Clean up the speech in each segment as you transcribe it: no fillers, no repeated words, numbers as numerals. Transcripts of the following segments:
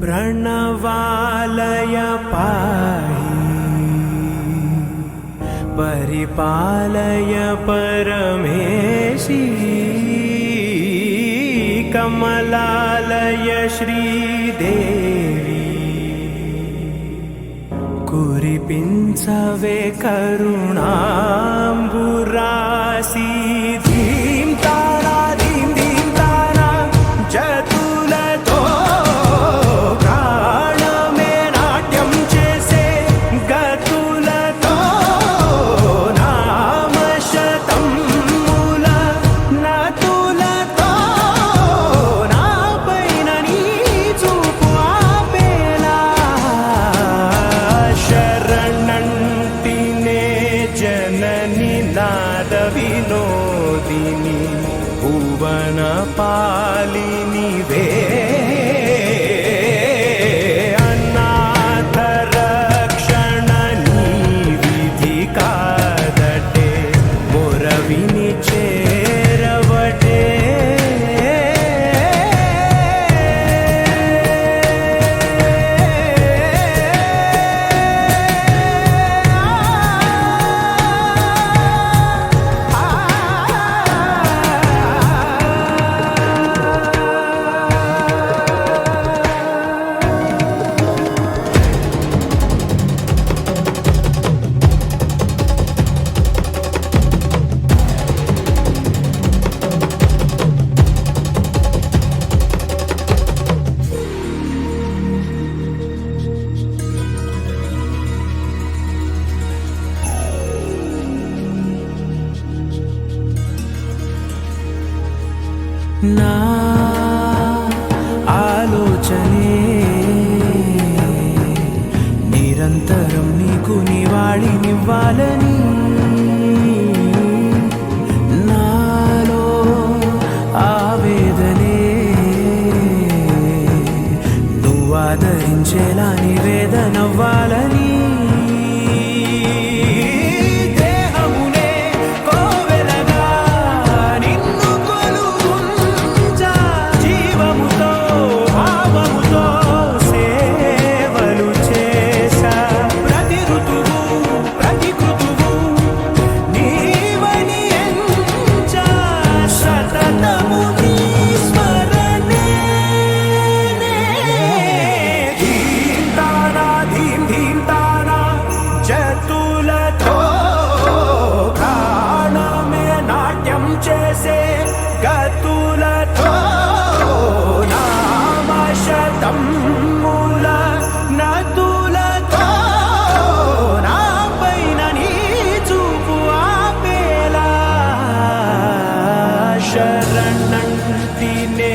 प्रणवालय पाहि परिपालय परमेशी कमलालय श्रीदेवी कुरिपिंचवे करुणांबुरासी धीं तारा धीं धीं तारा जतुलतो प्राणमे नाट्यं चेसे गतुलतो नामशतं मूल नतुलतो नापैननी चूपु आपेला शरणंटिने जननी नाद विनोदिनी भुवन पालिनी वे अनाथ रक्षणनी विधि कादटे मोरविनी चेरवटे నా ఆలోచనే నిరంతరం నీకు నివాళినివ్వాలని నాలో ఆవేదనే నువ్వు ఆదరించేలా నివేదనవ్వాలని చేసే గతులతో నామశతం మూల నతులతో నాపైన నీ చూపు ఆపేలా శరణంటినే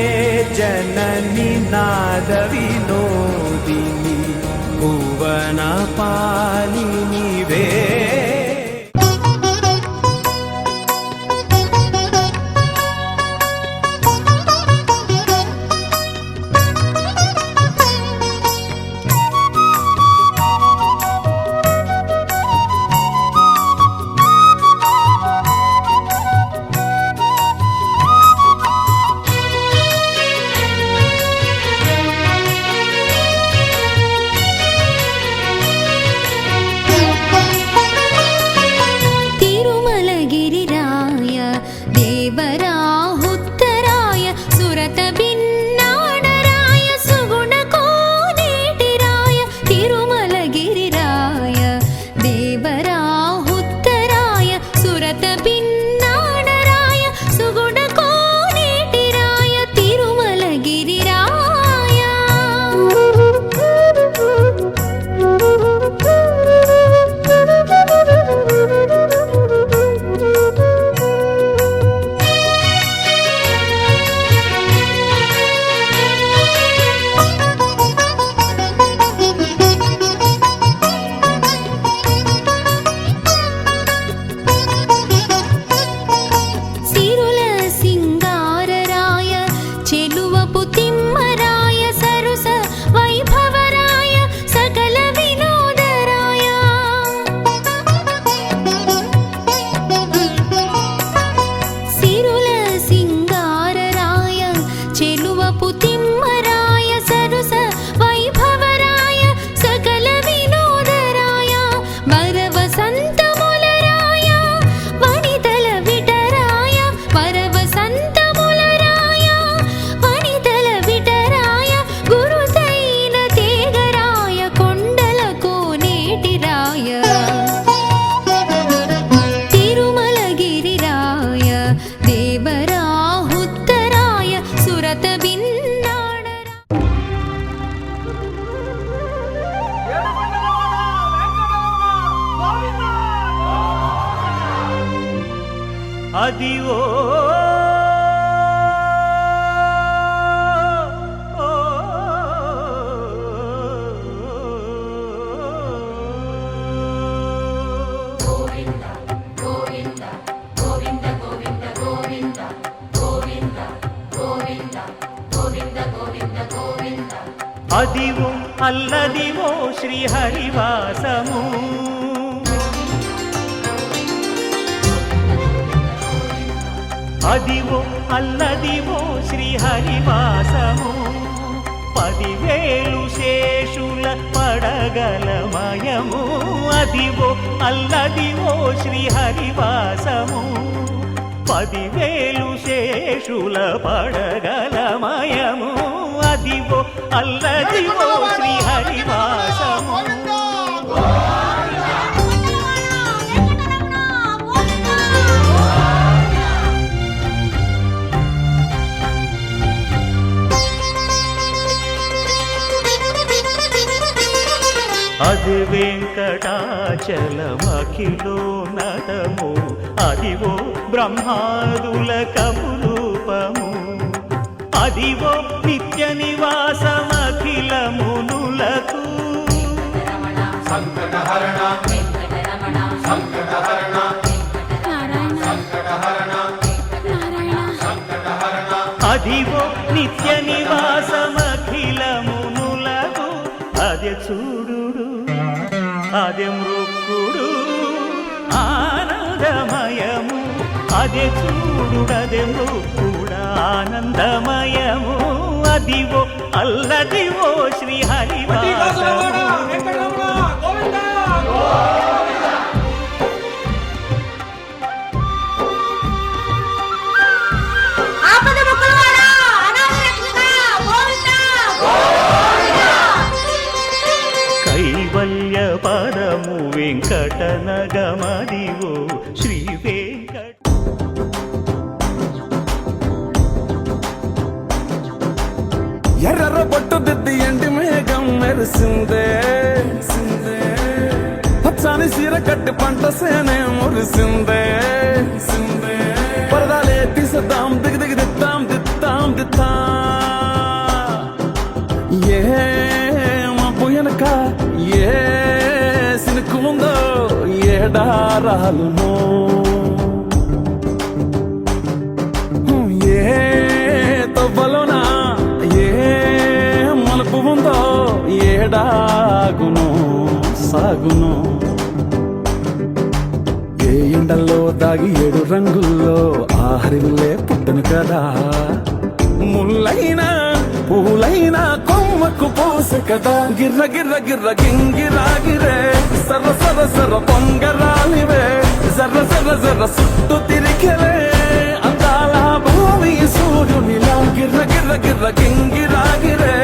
జనని నాద వినోదిని భువన పాలిని వే అదివో అదివో అల్లదివో శ్రీహరివాసము అదివో అల్లదివో శ్రీహరివాసము 10,000 శేషుల పడగలమయము అదివో అల్లదివో శ్రీహరివాసము 10,000 శేషుల పడగలమయము అదివో అల్లదివో శ్రీహరివాసము అది వెంకటాచలమఖిలో నటము అదివో బ్రహ్మాదుల కపురూపము అదివో నిత్య నివాసమఖిల మునులకు సంకటహరణ సంకటహరణ సంకటహరణ అదివో నిత్య నివాసమఖిల మునులకు అదే చూడు అదే మృక్కుడు ఆనందమయము అదే చూడుడదే మృక్కుడ ఆనందమయము అదివో అల్లదివో శ్రీహరివాసము కైవల్య పరము వెంకటనగమదివో శ్రీ వెంకట ఎర్ర బొట్టు దిద్ది ఎండి మేఘం మెరిసిందే పచ్చని సీర కట్టి పంట సేనే మురిసిందే పరదాలే తీసేద్దాం దిగి దిగి దిత్తాం దిత్తాం దిత్తా ఏ మబ్బు వెనక ఏ సినుకు ఉందో ఏడారాలునో ఏ తవ్వలోనా ఏ మలుపు ఉందో ఏడాగును సాగును ఏ ఎండల్లో దాగి 7 రంగుల్లో ఆహరిల్లే పుట్టను కదా ముల్లైనా పూలైనా కొమ్మకు పోసే కదా గిర్ర గిర్ర గిర్ర గింగిరాగిరే సర్ర సర్ర సర్ర పొంగరాలివే జర్ర జర్ర జర్ర సుట్టు తిరిగలే అందాల భూమి సూర్యునిలా గిర్ర గిర్ర గిర్ర గింగిరాగిరే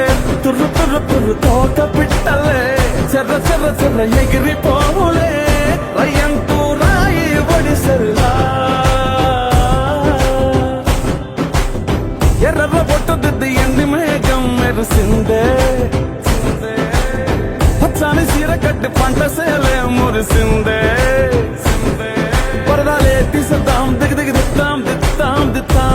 తుర్రు తుర్రు తుర్రు తోట పిట్టలే చెర్ర చెర్ర చెర్ర ఎగిరిపోవులే రయ్యంటూ రాయి ఒడిసెల్లా ఎర్ర బొట్టు దిద్ది ఎండి మేఘం మెరిసిందే పచ్చని సీర కట్టి పంట సేలే మురిసిందే పరదాలే తీసేద్దాం దిగి దిగి దిత్తాం దిత్తాం దిత్తా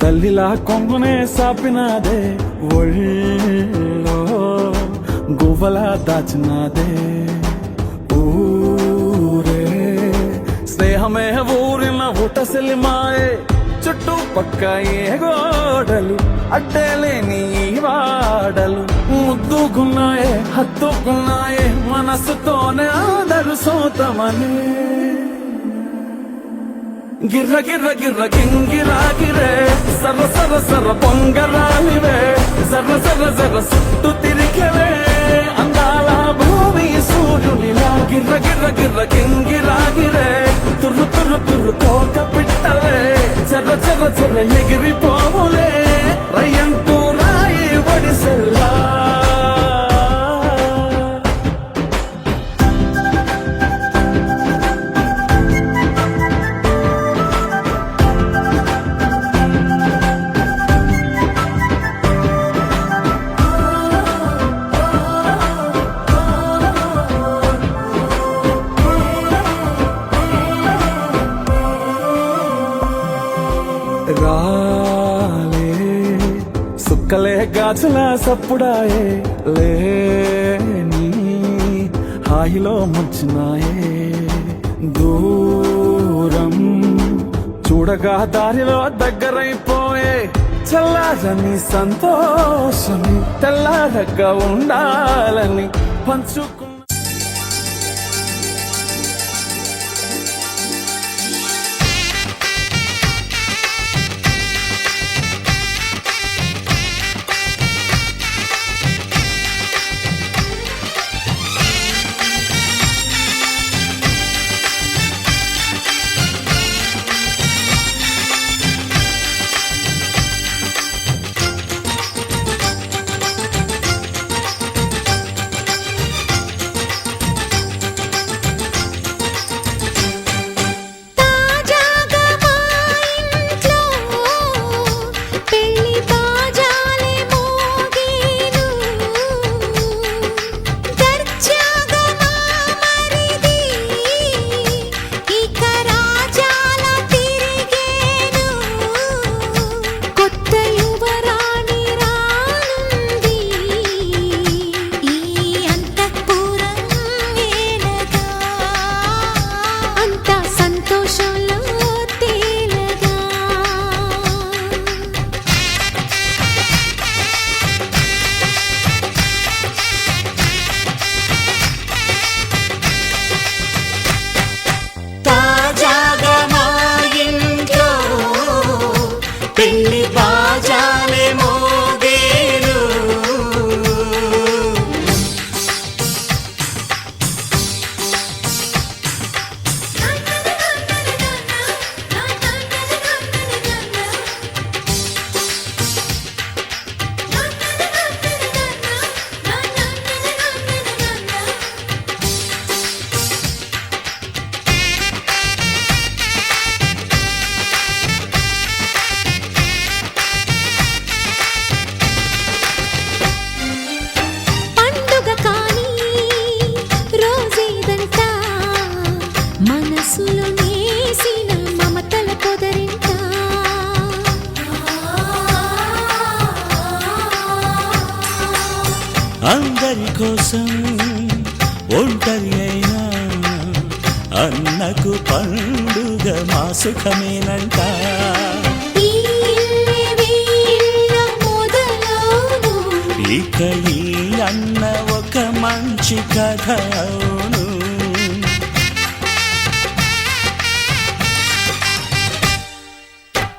తల్లిలా కొంగునే సాపినాదే ఒళ్ళో గువ్వలా దాచినాదే ఊరే స్నేహమే ఊరిన ఊటసెలిమాయే చుట్టూ పక్క ఏ గోడలు అడ్డేలేని వాడలు ముద్దుకున్నాయే హత్తుకున్నాయే మనసుతోనే ఆదరు సోతమని గిర్ర గిర్ర గిర్ర గింగిరాగిరే సర్ర సర్ర సర్ర పొంగరాలివే జర్ర జర్ర జర్ర సుట్టు తిరిగలే అందాల భూమి సూర్యునిలా గిర్ర గిర్ర గిర్ర గింగిరాగిరే తుర్రు తుర్రు తుర్రు తోట పిట్టలే చెర్ర చెర్ర చెర్ర ఎగిరిపోవులే రయ్యంటూ రాయి ఒడిసెల్లా రాలే సుక్కలే గాజుల సప్పుడాయే లేని హాయిలో ముంచినాయే దూరం చూడగా దారిలో దగ్గరైపోయే చల్లారని సంతోషమి తెల్లారగా ఉండాలని పంచుకు పెళ్లి బాజాలే మోగేను మనసులో నేసిన మమతల పొదరింట అందరి కోసం ఒంటరి అయినా అన్నకు పండుగ మా సుఖమేనంట ఈ వీళ్ళ మొదలవును ఇక ఈ అన్న ఒక మంచి కథ అవును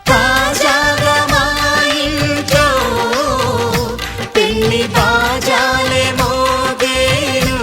తాజాగా మా ఇంట్లో పెళ్లి బాజాలే మోగేను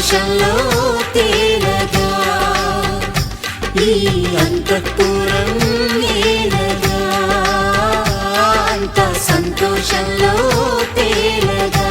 సంతోషంలో తేలగా ఈ అంతఃపురం ఏలగా అంత సంతోషంలో తేలగా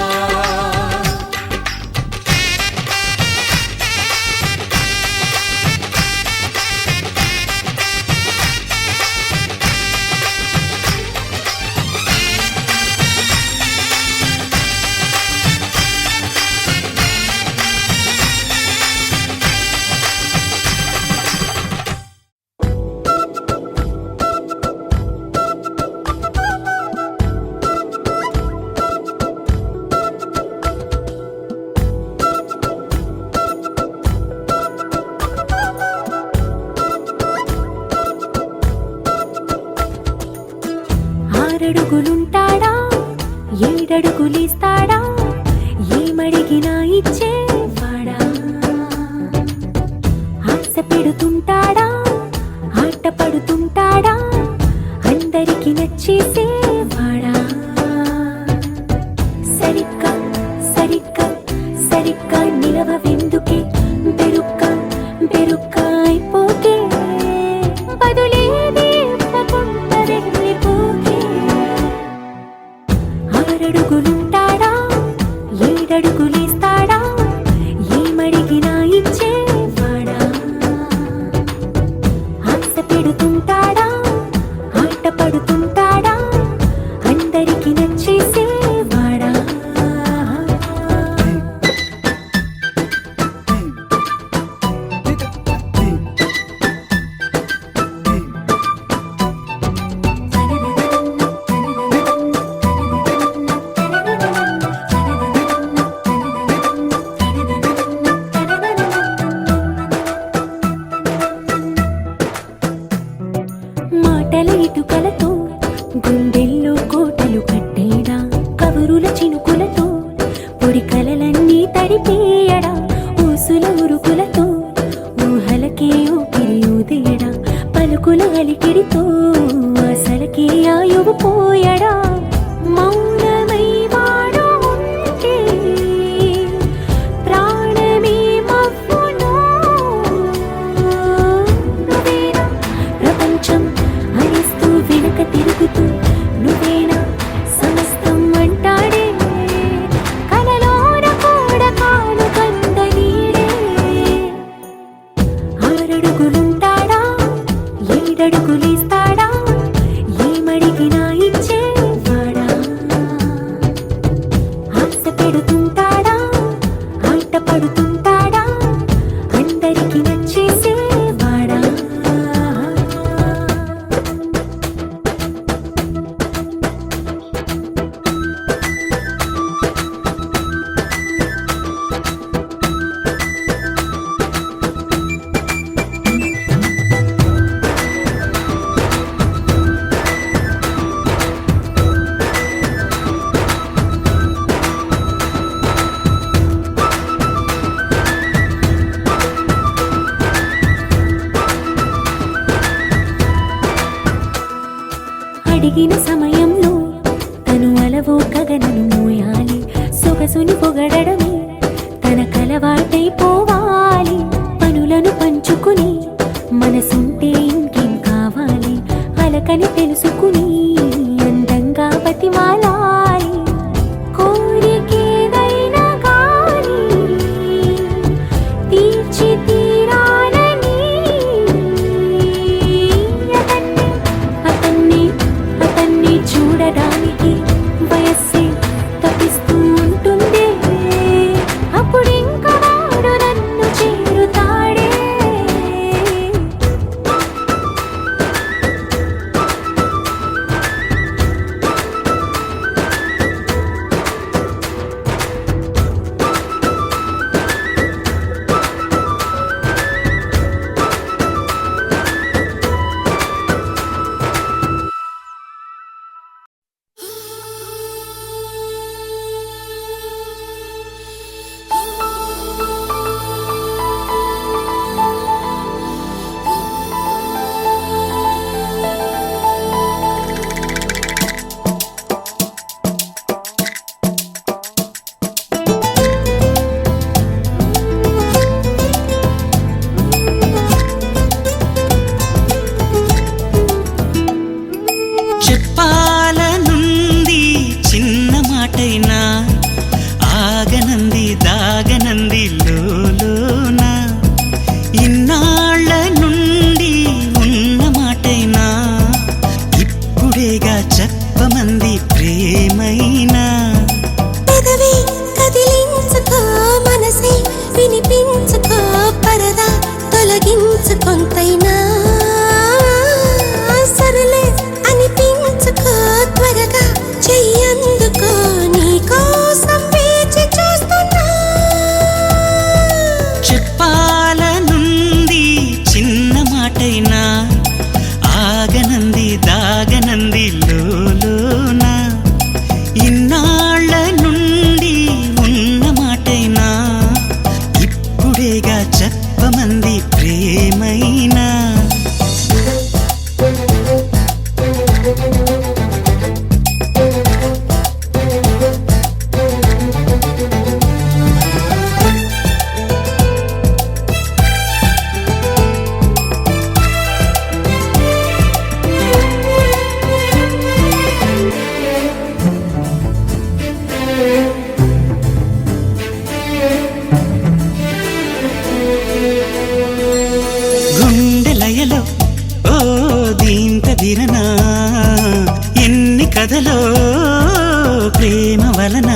ఆరడుగులుంటాడా ఏడడుగులిస్తాడా ఏమడిగినా ఇచ్చేవాడా ఆశ పెడుతుంటాడా ఆట పడుతుంటాడా అందరికి నచ్చేసేవాడా సరిగ్గా సరిగ్గా సరిగ్గా నిలవెందుకే బెరుక్క బెరుక్క అయిపోకే బదులేది ఇవ్వకుండా వెళ్ళిపోకే ఆరడుగులుంటాడా ఏడడుగులేస్తాడా ఏమడిగినా ఇచ్చేవాడా ఆశ పెడుతుంటాడా ఆట పడుతుంటాడా అందరికి నచ్చేసేవాడా మాటల ఇటుకలతో గుండెల్లో కోటలు కట్టేడా కబురుల చినుకులతో పొడి కలలన్నీ తడిపేయడా ఊసుల ఉరుకులతో ఊహలకే ఊపిరి ఊదేయడా పలుకుల అలికిడితో అసలకే ఆయువు పోయడా మౌనమై వాడు ఉంటే ప్రాణమే మవ్వును నువ్వేనా ప్రపంచం అనిస్తూ వెనుక తిరుగుతూ నువ్వేనా సమస్తం అంటాడే కలలోన కూడా కాను కంద నీడే ఆరడుగులుంటాడా ఏడడుగులేస్తాడా ఏమడిగినా ఇచ్చేవాడా ఆశ పెడుతుంటాడా ఆట పడుతుంటాడా అందరికి నచ్చేసేవాడా అడిగిన సమయంలో తను అలవో గగనను మోయాలి సొగసుని పొగడమే తనకలవాటైపోవాలి పనులను పంచుకుని మనసుంటే ఇంకేం కావాలి అలకని తెలుసుకుని అందంగా బతిమాలాలి కోరికేదైనా కానీ తీర్చి తీరాలని అతన్ని మాటైనా ఆగనంది దాగనంది లోలోన ఇన్నాళ్ళ నుండి ఉన్న మాటైనా ఇప్పుడేగా చెప్పమంది ప్రేమైనా గుండెలయలో ఓ దీంత దిరనా ఎన్ని కథలో ప్రేమ వలన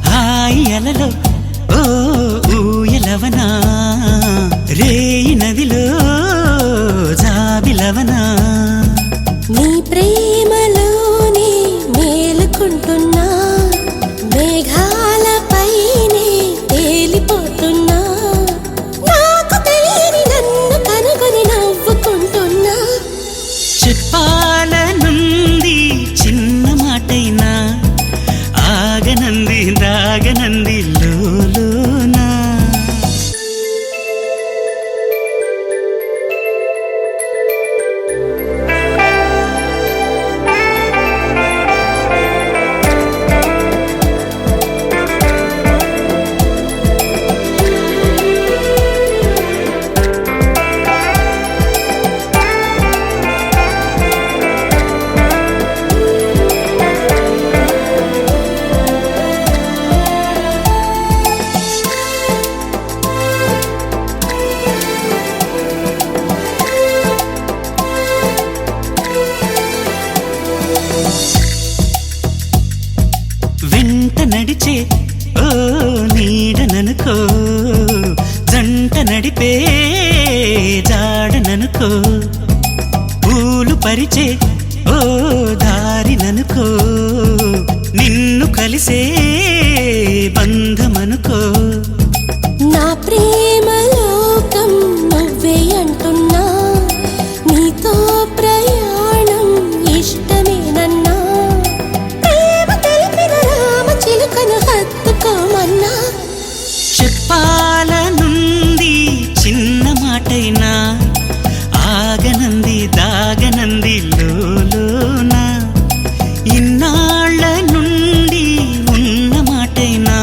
హాయి అలలో ఓ ఊయలవనా రేయి నదిలో జాబిలవనా నీ ప్రేమలోనే మేలుకుంటున్నా మేఘాలపైనే తేలిపోతున్నా నాకు తెలియని నన్ను కనుగొని నవ్వుకుంటున్నా చెప్పాలనుంది చిన్న మాటైనా ఆగనంది దాగనంది లోలోనా వెంట నడిచే ఓ నీడననుకో జంట నడిపే జాడననుకో పూలు పరిచే ఓ దారిననుకో నిన్ను కలిసే బంధమనుకో నా ప్రేమలోకం నువ్వే అంటున్నా నీతో ప్రయాణం ఇష్టమేనన్నా ప్రేమ తెలిపిన రామ చిలుకను హత్తుకోమన్నా చెప్పాలనుంది చిన్న మాటైనా ఆగనంది దాగనంది లోలోన ఇన్నాళ్ళ నుండి ఉన్న మాటైనా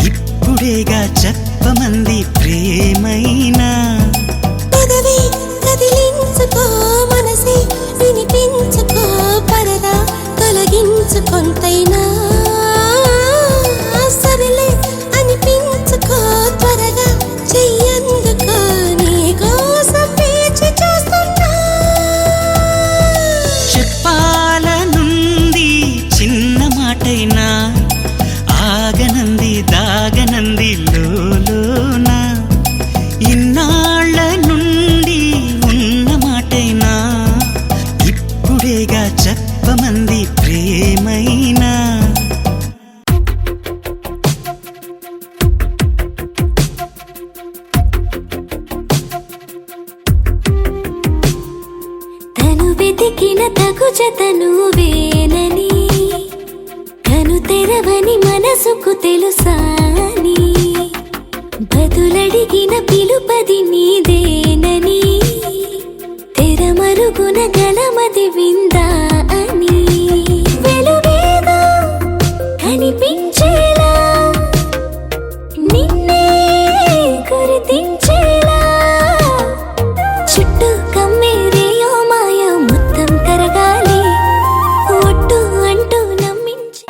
ఇప్పుడేగా చెప్పమంది ప్రేమైనా పెదవి కదిలించుకో మనసే వినిపించుకో పరదా తొలగించుకొంతైనా సరిలే అనిపించుకో త్వరగా చెయ్యందుకో నీకోసం వేచి చూస్తున్నా చెప్పాలనుంది చిన్న మాటైనా ఆగనంది దాగనంది లోలోన ఇన్నాళ్ళ నుండి ఉన్న మాటైనా ఇప్పుడేగా చెప్పమంది ప్రేమైనా తను వెతికిన తగు జతను వేనని కను తెరవని మనసుకు తెలుసాని బదులడిగిన పిలుపది నీదేనని తెరమరుగున గలమది విందా అని వెలువేగా కనిపించేలా నిన్నే గుర్తించేలా చుట్టూ కమ్మేరేయో మాయ మొత్తం కరగాలి ఒట్టు అంటూ నమ్మించి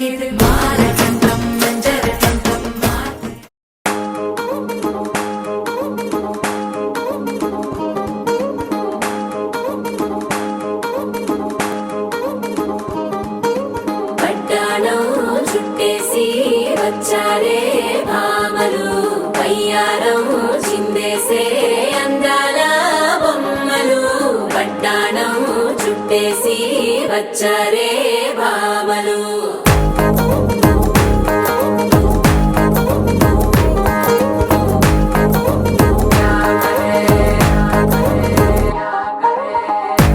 இது மாரஜந்தம் மஞ்சரஜந்தம் పట్టాణం చుట్టేసి వచ్చారే భామలు పయ్యారం చిందేసే అందాల బొమ్మలు పట్టాణం చుట్టేసి వచ్చారే భామలు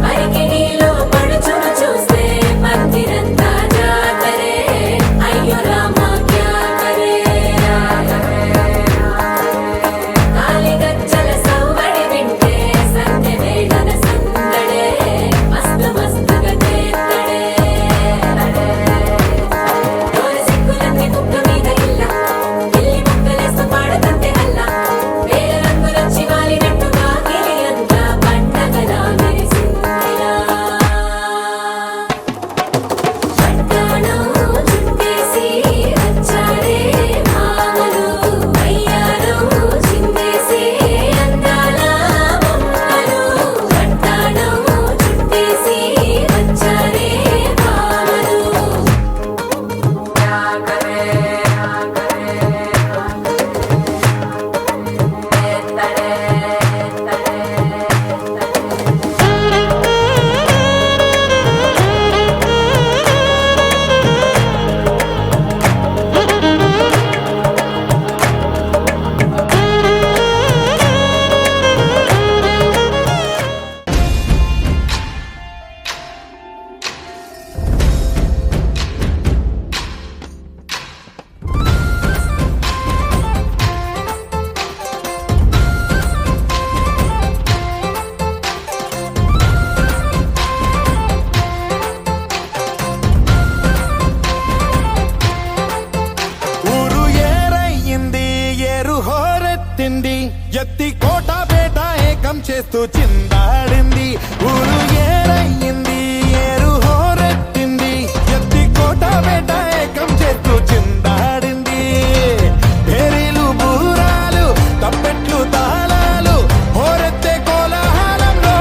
అరికిడిలో పడుచును చూస్తే మందిరంతా జాతరే అయ్యో రామా క్యా కరే కాలిగజ్జల సవ్వడి వింటే సంధ్య వేళన సందడే మస్తు మస్తుగా చేత్తడే డోలు సిక్కులన్నీ కుక్క మీద ఇల్ల పిల్లి ముక్కలేస్తూ పాడుతంటే అల్ల వేల రంగులొచ్చి వాలినట్టుగా గిలియంతా పండగలా మెరిసిందిలా పట్టాణం చుట్టేసి వచ్చారే భామలు పయ్యారం చిందేసే అందాల బొమ్మలు పట్టాణం చుట్టేసి వచ్చారే భామలు ఊరు ఏరయ్యింది ఏరు హోరెత్తింది ఎత్తి కోట బేట ఏకం చేస్తూ చిందాడింది ఊరు ఏరయ్యింది ఏరు హోరెత్తింది ఎత్తి కోట బేట ఏకం చేస్తూ చిందాడింది భేరీలు బూరాలు తప్పెట్లు తాళాలు హోరెత్తే కోలాహలంలో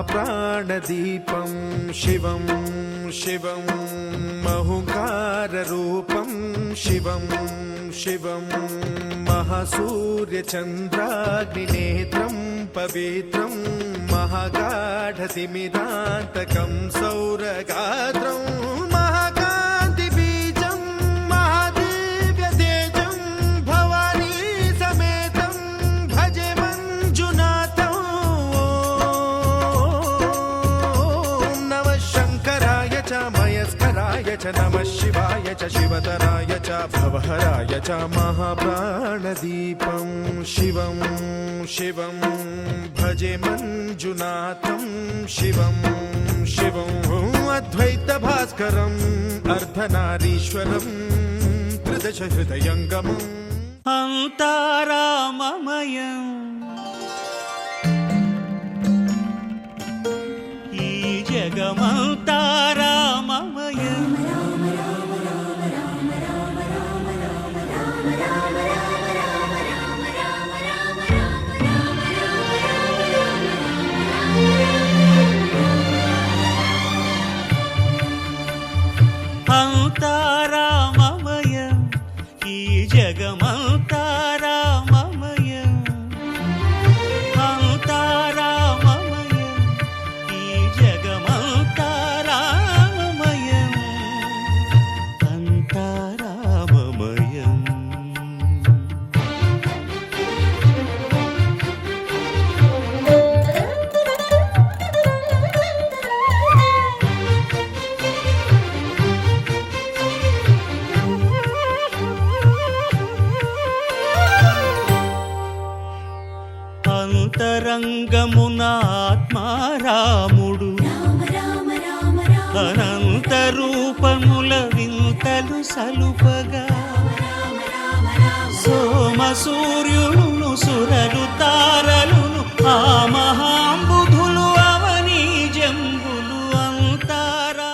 महाप्राणदीपं शिवं शिवं महुकाररूपं शिवं शिवं महासूर्यचन्द्राग्निनेत्रं पवित्रं महागाढतिमिरान्तकं सौरगात्रं महाकान्तिबीजं महादिव्यतेजं भवानी समेतं भजे मञ्जुनाथं ॐ नमः शङ्कराय च मयस्कराय च नमः शिवाय च शिवतराय च भवहराय च महाप्राणदीपं शिवं शिवं भजे मञ्जुनाथं शिवं शिवं अद्वैतभास्करम् अर्धनारीश्वरं त्रिदशहृदयङ्गमम् అంతారామమయం ఈ జగమంతారామమయం అంతారామమయం ఈ జగమంతారామమయం అంతారామమయం ఈ జగమంతారామమయం అంతారామమయం అంతరంగమున ఆత్మారాముడు అనంత రూపముల వింతలు సలుపగా సోమ సూర్యులను సురలు తారలును ఆ మహాంబుధులు అవనీ జంబులు అంతారా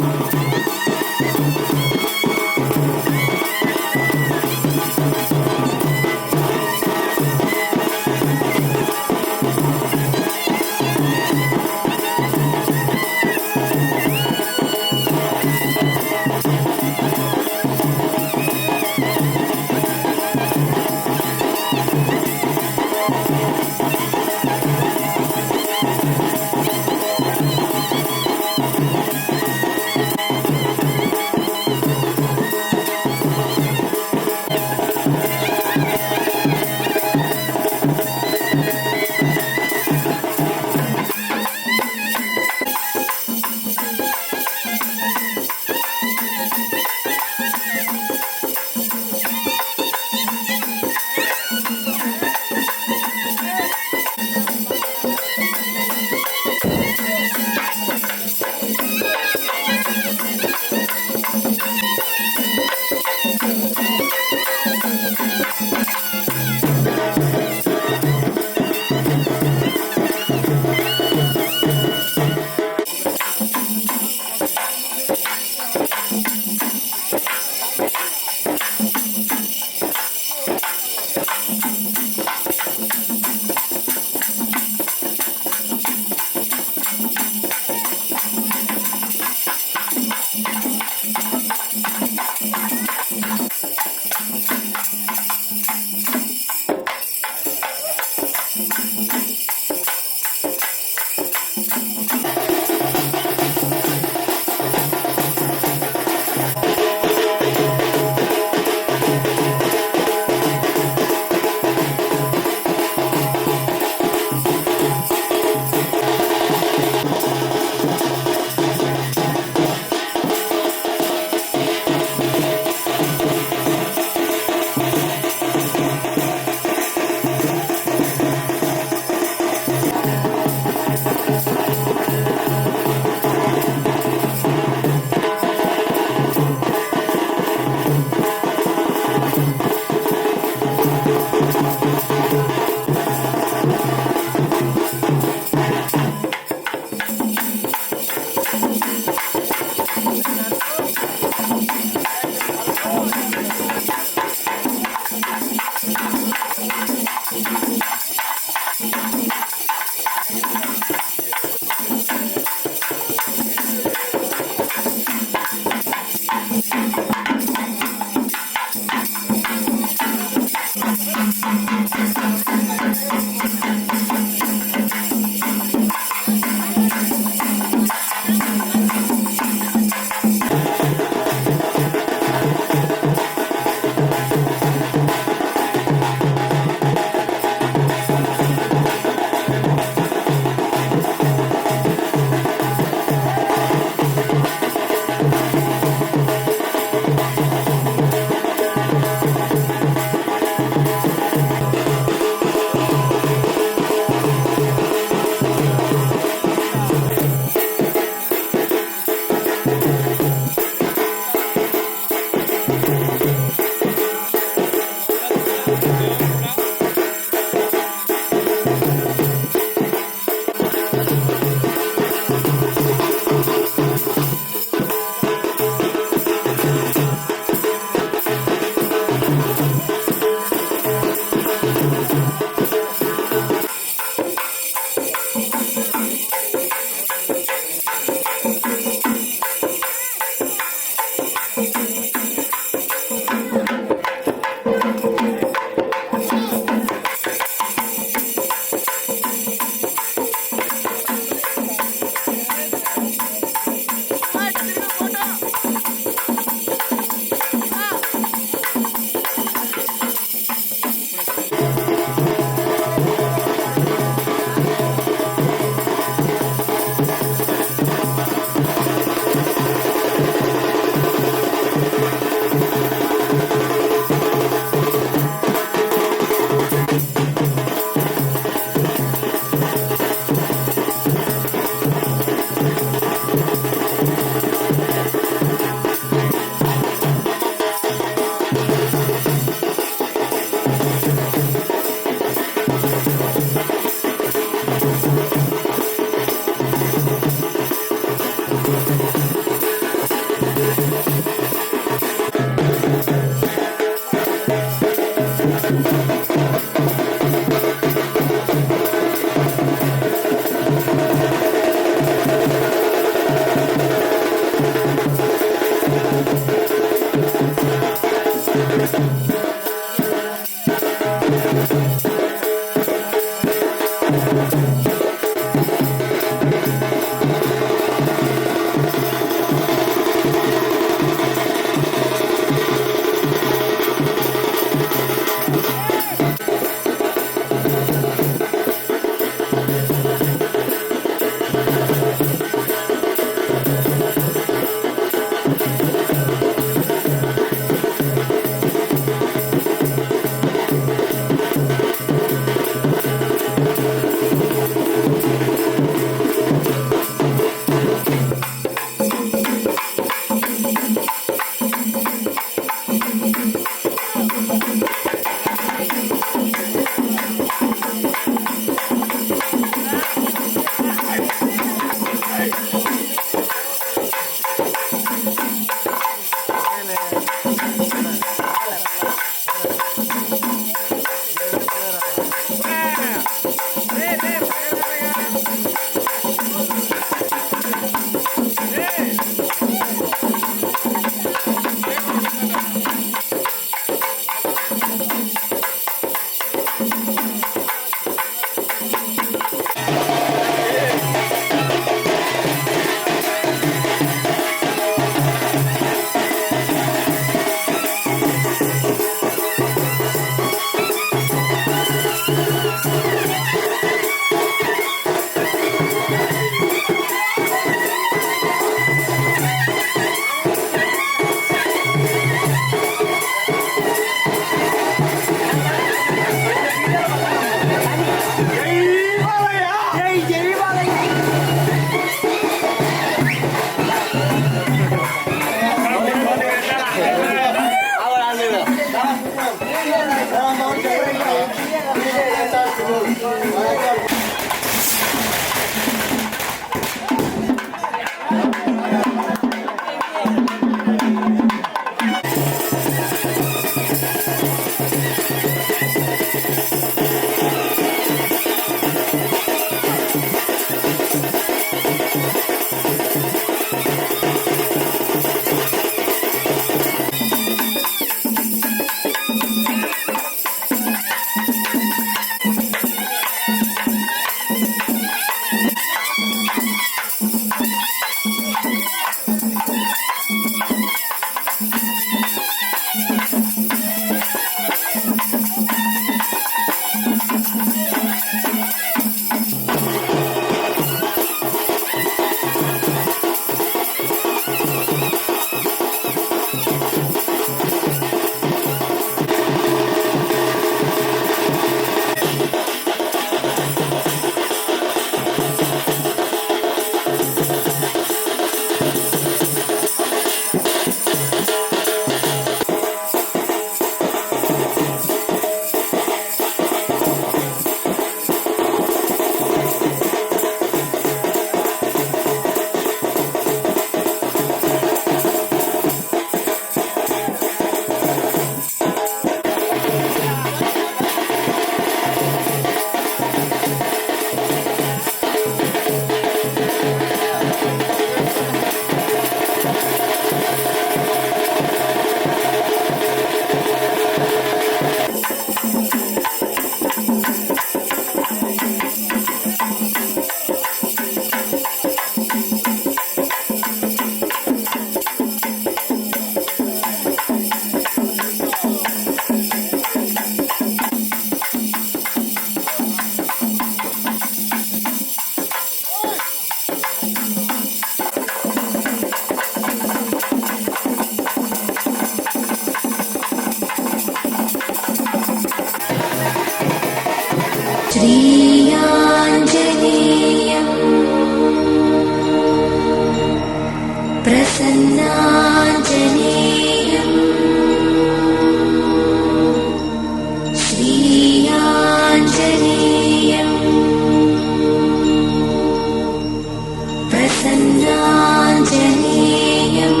प्रसन्नाञ्जनेयम्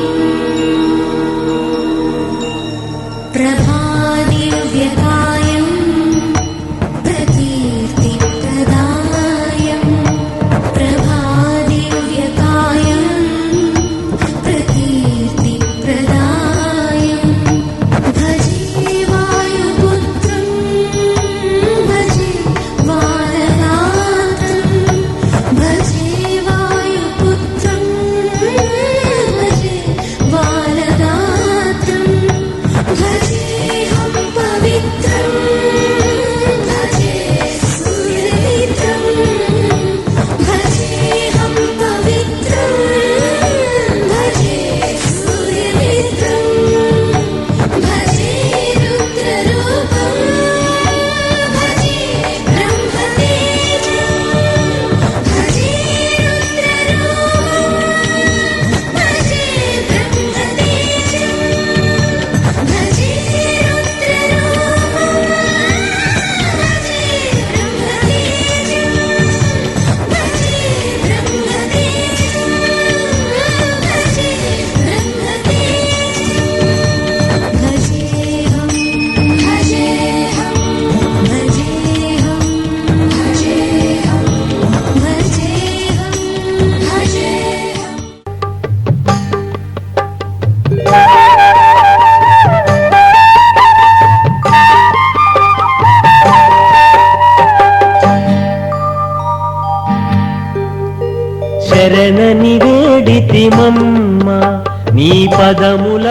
प्रभादिव्यकायम् प्रकीर्तिप्रदायम् प्रभादिव्यकायम् प्रकीर्तिप्रदायम् भजे वायुपुत्रम् भजे वारनाथम् भजे वायुपुत्रम् भजे वारनाथम् भजेऽहं पवित्रम् भजे सूर्यमित्रम् भजेऽहं पवित्रम् भजे सूर्यमित्रम् भजे रुद्ररूपम् भजे ब्रह्मतेजम् भजे रुद्ररूपम् भजे ब्रह्मतेजम् भजे रुद्ररूपम् भजे ब्रह्मतेजम् भजे ब्रह्मतेजम् भजे ब्रह्मतेजम् भजेऽहं भजेऽहं भजेऽहं भजेऽहं भजेऽहं भजेऽहम् శరణని వేడితిమమ్మ నీ పదముల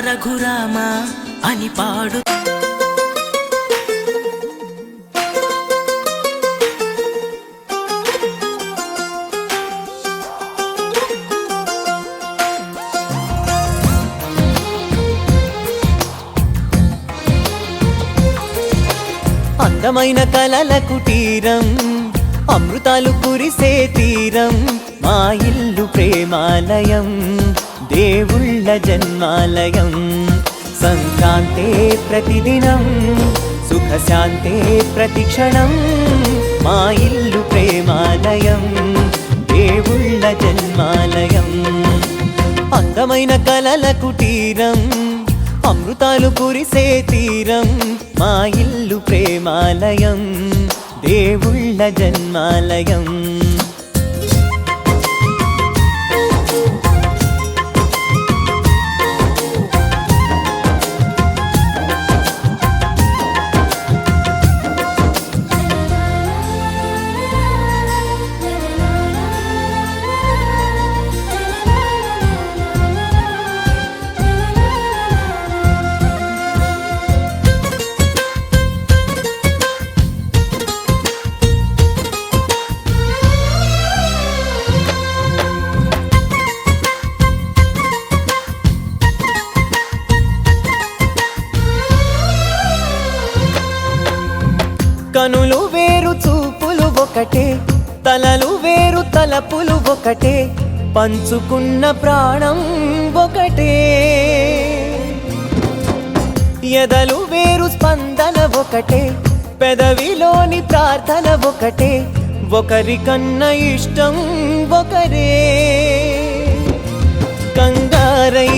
రఘురామ అని పాడు అందమైన కలల కుటీరం అమృతాలు కురిసే తీరం మా ఇల్లు ప్రేమాలయం దేవుళ్ళ జన్మాలయం సంక్రాంతే ప్రతిదినం సుఖశాంతే ప్రతిక్షణం మా ఇల్లు ప్రేమాలయం దేవుళ్ళ జన్మాలయం అందమైన కలల కుటీరం అమృతాలు కురిసే తీరం మా ఇల్లు ప్రేమాలయం దేవుళ్ళ జన్మాలయం కనులు వేరు చూపులు ఒకటే తలలు వేరు తలపులు ఒకటే పంచుకున్న ప్రాణం ఒకటే ఎదలు వేరు స్పందన ఒకటే పెదవిలోని ప్రార్థన ఒకటే ఒకరికన్నా ఇష్టం ఒకరే కంగారై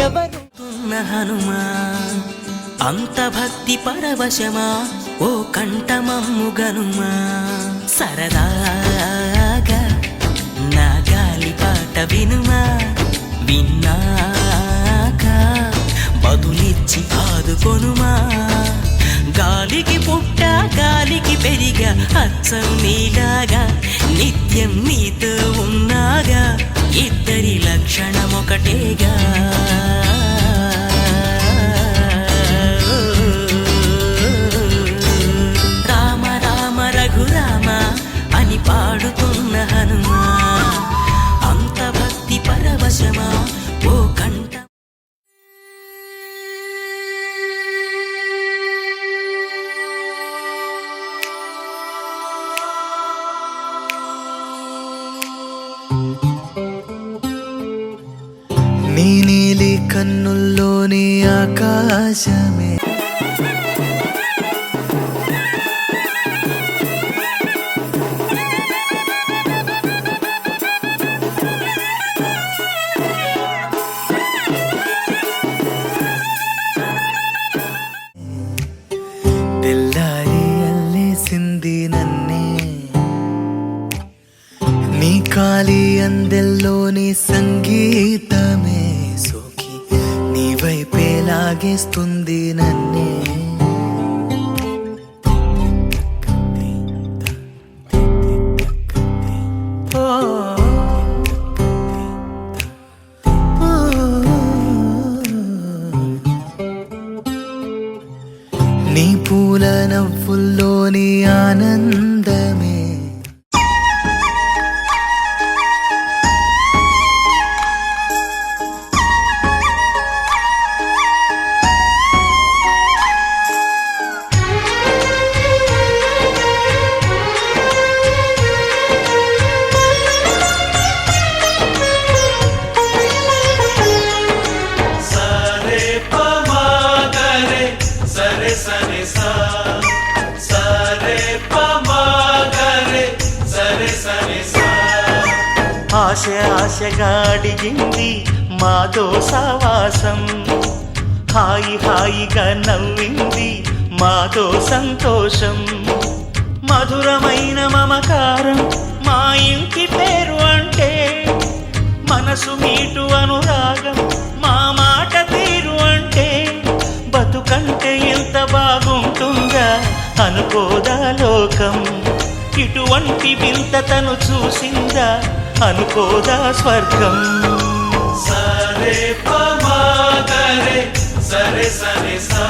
ఎవరు హనుమా అంత భక్తి పరవశమా ఓ కంఠమమ్ము గనుమా సరదాగా నా గాలి పాట వినుమా విన్నాక బదులిచ్చి ఆదుకొనుమా గాలికి పుట్ట గాలికి పెరిగా అచ్చం నీలాగా నిత్యం నీతో ఉన్నాగా ఇద్దరి లక్షణం ఒకటేగా పాడుతున్న హనుమా అంత భక్తి పరవశమా ఓ కంఠ నీ నీలి కన్నుల్లోని ఆకాశమే తెల్లారి అల్లేసింది నన్నే నీ కాలి అందెల్లోని సంగీతమే సోకి నీ వైపే లాగేస్తుంది నన్నే నీ పూల నవ్వుల్లోని ఆనందమే ఆశ ఆశగా అడిగింది మాతో సావాసం హాయి హాయిగా నవ్వింది మాతో సంతోషం మధురమైన మమకారం మా ఇంటి పేరు అంటే మనసు మీటు అనురాగం మా మాట తీరు అంటే బతుకంటే ఎంత బాగుంటుందా అనుకోదా లోకం ఇటువంటి వింత తను చూసిందా అనుకోదా స్వర్గం సరే పమాగరే సరే సరే సా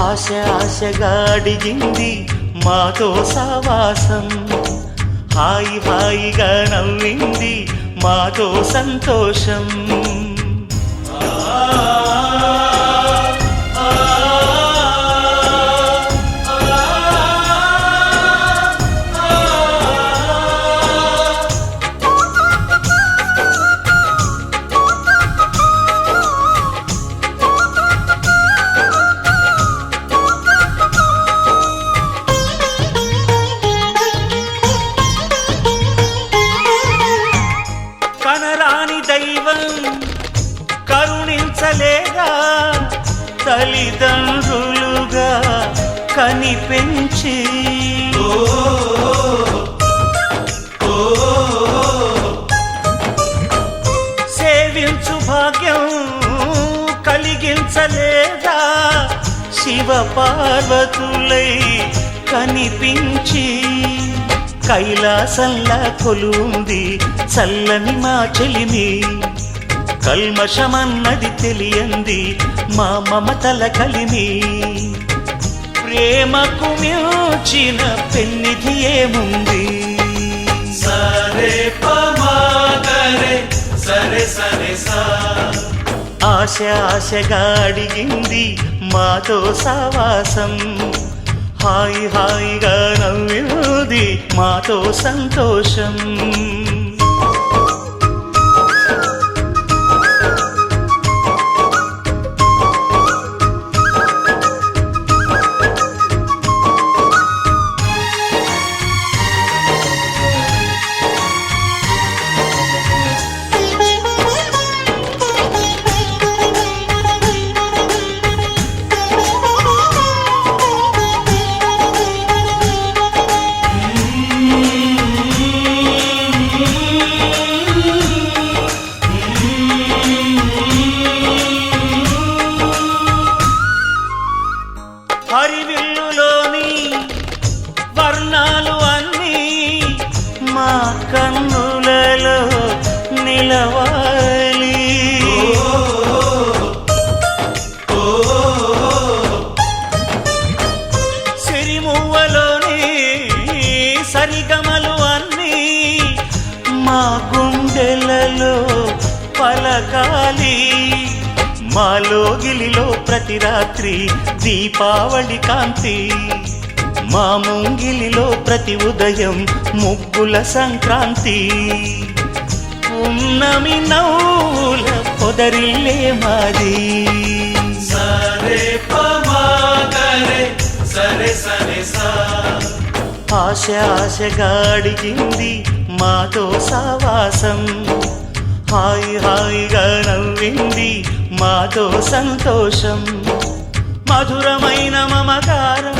ఆశ ఆశగా అడిగింది మాతో సావాసం హాయి హాయిగా నవ్వింది మాతో సంతోషం కనరాని దైవం కరుణించలేదా తల్లిదండ్రులుగా కనిపెంచి సేవించు భాగ్యం కలిగించలేదా శివ పార్వతులై కనిపించి కైలాసంలా కొలుంది చల్లని మా చెలిమి కల్మషమన్నది తెలియంది మా మమతల కలిమి ప్రేమకు మించిన పెన్నిధి ఏముంది సరే పమాగరే సరే సరే సా ఆశ ఆశగా అడిగింది మాతో సావాసం హాయి హాయిగా నవ్వింది మాతో సంతోషం హరివిల్లులోని వర్ణాలు అన్నీ మా కన్నులలో నిలవాలి సిరిమువ్వలోని సరిగమలు అన్నీ మా గుండెలలో పలకాలి మాలోగిలిలో ప్రతి రాత్రి దీపావళి కాంతి మా ముంగిలిలో ప్రతి ఉదయం ముగ్గుల సంక్రాంతి ఉన్నమి నవ్వుల పొదరిల్లే మాది సరే పమాగరే సరే సరే సా ఆశ ఆశగా అడిగింది మాతో సావాసం హాయి హాయిగా నవ్వింది మాతో సంతోషం మధురమైన మమకారం